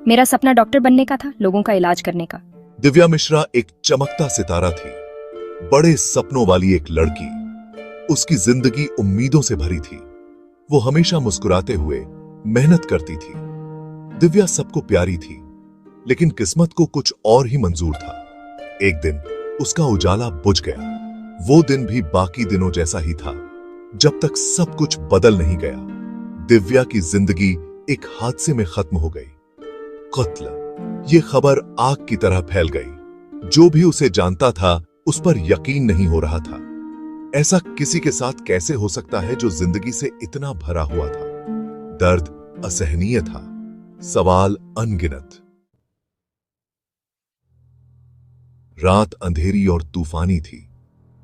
मेरा सपना डॉक्टर बनने का था, लोगों का इलाज करने का। दिव्या मिश्रा एक चमकता सितारा थी, बड़े सपनों वाली एक लड़की। उसकी जिंदगी उम्मीदों से भरी थी। वो हमेशा मुस्कुराते हुए मेहनत करती थी। दिव्या सबको प्यारी थी, लेकिन किस्मत को कुछ और ही मंजूर था। एक दिन उसका उजाला बुझ गया। वो दिन भी बाकी दिनों जैसा ही था, जब तक सब कुछ बदल नहीं गया। दिव्या की जिंदगी एक हादसे में खत्म हो गई। कत्ल, ये खबर आग की तरह फैल गई। जो भी उसे जानता था उस पर यकीन नहीं हो रहा था। ऐसा किसी के साथ कैसे हो सकता है जो जिंदगी से इतना भरा हुआ था? दर्द असहनीय था, सवाल अनगिनत। रात अंधेरी और तूफानी थी।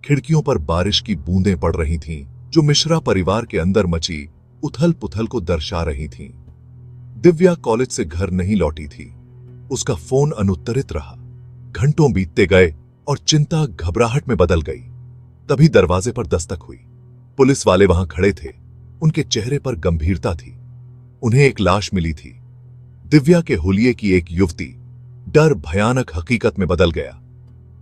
खिड़कियों पर बारिश की बूंदें पड़ रही थीं, जो मिश्रा परिवार के अंदर मची उथल पुथल को दर्शा रही थीं। दिव्या कॉलेज से घर नहीं लौटी थी। उसका फोन अनुत्तरित रहा। घंटों बीतते गए और चिंता घबराहट में बदल गई। तभी दरवाजे पर दस्तक हुई। पुलिस वाले वहां खड़े थे। उनके चेहरे पर गंभीरता थी। उन्हें एक लाश मिली थी। दिव्या के हुलिये की एक युवती। डर भयानक हकीकत में बदल गया।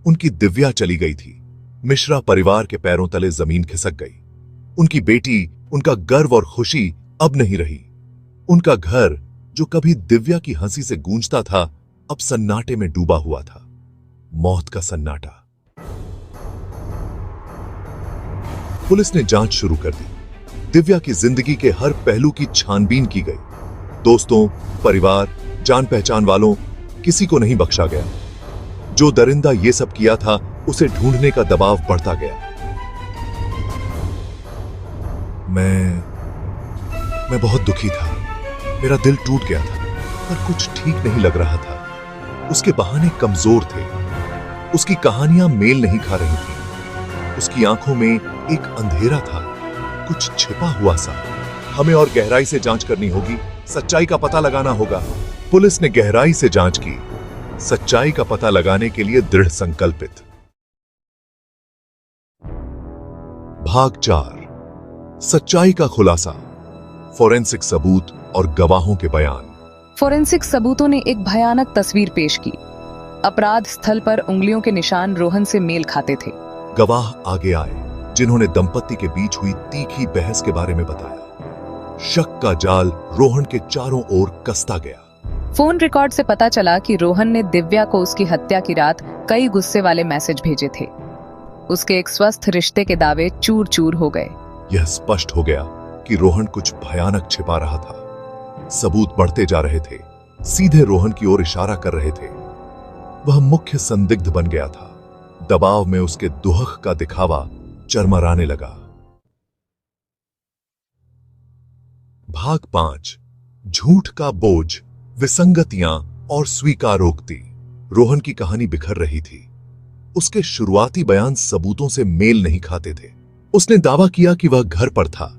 उनकी दिव्या चली गई थी। मिश्रा परिवार के पैरों तले जमीन खिसक गई। उनकी बेटी, उनका गर्व और खुशी अब नहीं रही। उनका घर, जो कभी दिव्या की हंसी से गूंजता था, अब सन्नाटे में डूबा हुआ था। मौत का सन्नाटा। पुलिस ने जांच शुरू कर दी। दिव्या की जिंदगी के हर पहलू की छानबीन की गई। दोस्तों, परिवार, जान पहचान वालों, किसी को नहीं बख्शा गया। जो दरिंदा ये सब किया था, उसे ढूंढने का दबाव बढ़ता गया। मैं बहुत दुखी था। मेरा दिल टूट गया था, पर कुछ ठीक नहीं लग रहा था। उसके बहाने कमजोर थे। उसकी कहानियां मेल नहीं खा रही थी। उसकी आंखों में एक अंधेरा था, कुछ छिपा हुआ सा। हमें और गहराई से जांच करनी होगी, सच्चाई का पता लगाना होगा। पुलिस ने गहराई से जांच की, सच्चाई का पता लगाने के लिए दृढ़ संकल्पित। भाग 4, सच्चाई का खुलासा। फोरेंसिक सबूत और गवाहों के बयान। फोरेंसिक सबूतों ने एक भयानक तस्वीर पेश की। अपराध स्थल पर उंगलियों के निशान रोहन से मेल खाते थे। गवाह आगे आए, जिन्होंने दंपति के बीच हुई तीखी बहस के बारे में बताया। शक का जाल रोहन के चारों ओर कसता गया। फोन रिकॉर्ड से पता चला कि रोहन ने दिव्या को उसकी हत्या की रात कई गुस्से वाले मैसेज भेजे थे। उसके एक स्वस्थ रिश्ते के दावे चूर चूर हो गए। यह स्पष्ट हो गया कि रोहन कुछ भयानक छिपा रहा था। सबूत बढ़ते जा रहे थे, सीधे रोहन की ओर इशारा कर रहे थे। वह मुख्य संदिग्ध बन गया था। दबाव में उसके दुहक का दिखावा चरमराने लगा। भाग 5, झूठ का बोझ, विसंगतियां और स्वीकारोक्ति। रोहन की कहानी बिखर रही थी। उसके शुरुआती बयान सबूतों से मेल नहीं खाते थे। उसने दावा किया कि वह घर पर था,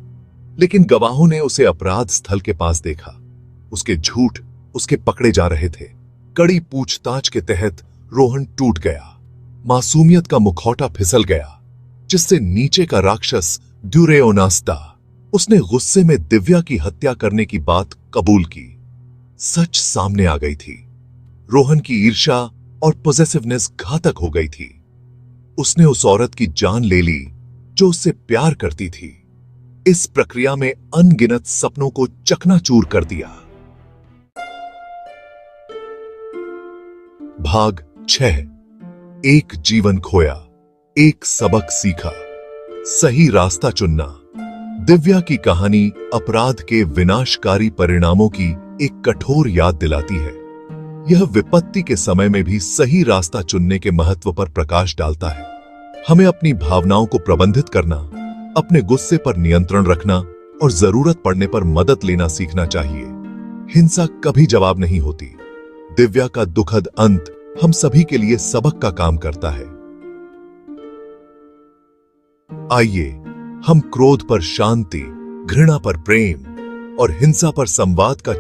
लेकिन गवाहों ने उसे अपराध स्थल के पास देखा। उसके झूठ उसके पकड़े जा रहे थे। कड़ी पूछताछ के तहत रोहन टूट गया। मासूमियत का मुखौटा फिसल गया, जिससे नीचे का राक्षस ड्यूरेओनास्ता। उसने गुस्से में दिव्या की हत्या करने की बात कबूल की। सच सामने आ गई थी। रोहन की ईर्ष्या और पॉसेसिवनेस घातक हो गई थी। उसने उस औरत की जान ले ली जो उससे प्यार करती थी। इस प्रक्रिया में अनगिनत सपनों को चकनाचूर कर दिया। भाग 6, एक जीवन खोया, एक सबक सीखा, सही रास्ता चुनना। दिव्या की कहानी अपराध के विनाशकारी परिणामों की एक कठोर याद दिलाती है। यह विपत्ति के समय में भी सही रास्ता चुनने के महत्व पर प्रकाश डालता है। हमें अपनी भावनाओं को प्रबंधित करना, अपने गुस्से पर नियंत्रण रखना और जरूरत पड़ने पर मदद लेना सीखना चाहिए। हिंसा कभी जवाब नहीं होती। दिव्या का दुखद अंत हम सभी के लिए सबक का काम करता है। आइए हम क्रोध पर शांति, घृणा पर प्रेम और हिंसा पर संवाद का